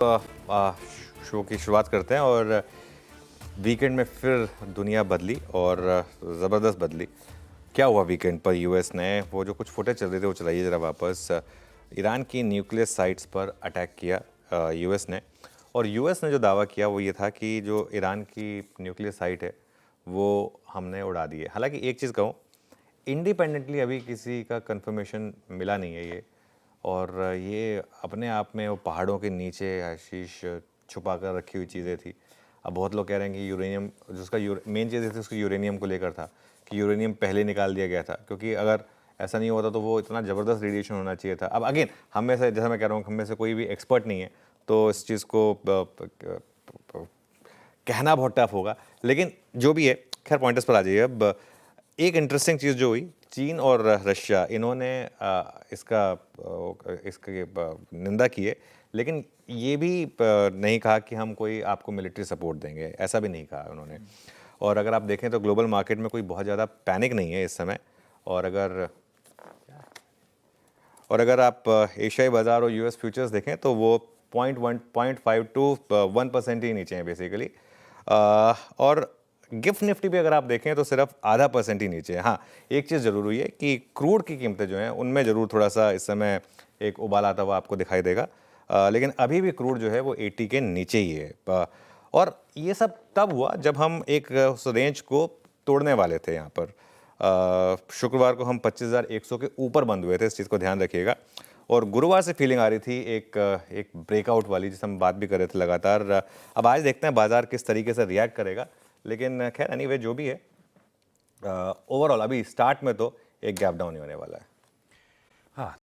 Show की शुरुआत करते हैं और वीकेंड में फिर दुनिया बदली और ज़बरदस्त बदली। क्या हुआ वीकेंड पर? यूएस ने वो जो कुछ फुटेज चल रहे थे वो चलाइए ज़रा वापस। ईरान की न्यूक्लियर साइट्स पर अटैक किया यूएस ने, और यूएस ने जो दावा किया वो ये था कि जो ईरान की न्यूक्लियर साइट है वो हमने उड़ा दी है। हालांकि एक चीज़ कहूँ, इंडिपेंडेंटली अभी किसी का कंफर्मेशन मिला नहीं है ये, और ये अपने आप में वो पहाड़ों के नीचे आशीष छुपा कर रखी हुई चीज़ें थी। अब बहुत लोग कह रहे हैं कि यूरेनियम, जिसका मेन चीज़ थी उसकी यूरेनियम को लेकर था कि यूरेनियम पहले निकाल दिया गया था, क्योंकि अगर ऐसा नहीं होता तो वो इतना ज़बरदस्त रेडिएशन होना चाहिए था। अब अगेन हम में से, जैसा मैं कह रहा हूँ, हम में से कोई भी एक्सपर्ट नहीं है, तो इस चीज़ को कहना बहुत टफ होगा, लेकिन जो भी है, खैर पॉइंटर्स पर आ जाइए। अब एक इंटरेस्टिंग चीज़ जो हुई, चीन और रशिया इन्होंने इसका निंदा की है, लेकिन ये भी नहीं कहा कि हम कोई आपको मिलिट्री सपोर्ट देंगे, ऐसा भी नहीं कहा उन्होंने। और अगर आप देखें तो ग्लोबल मार्केट में कोई बहुत ज़्यादा पैनिक नहीं है इस समय, और अगर आप एशियाई बाज़ार और यूएस फ्यूचर्स देखें तो वो 0.5 टू 1% ही नीचे हैं बेसिकली। और गिफ्ट निफ्टी भी अगर आप देखें तो सिर्फ ½ % ही नीचे है। हाँ, एक चीज़ ज़रूर हुई है कि क्रूड की कीमतें जो हैं उनमें ज़रूर थोड़ा सा इस समय एक उबाल आता हुआ आपको दिखाई देगा, लेकिन अभी भी क्रूड जो है वो 80 के नीचे ही है। और ये सब तब हुआ जब हम एक उस रेंज को तोड़ने वाले थे। यहाँ पर शुक्रवार को हम 25,100 के ऊपर बंद हुए थे, इस चीज़ को ध्यान रखिएगा। और गुरुवार से फीलिंग आ रही थी एक ब्रेकआउट वाली, जिसे हम बात भी कर रहे थे लगातार। अब आज देखते हैं बाजार किस तरीके से रिएक्ट करेगा, लेकिन खैर एनीवे जो भी है, ओवरऑल अभी स्टार्ट में तो एक गैप डाउन ही होने वाला है। हाँ।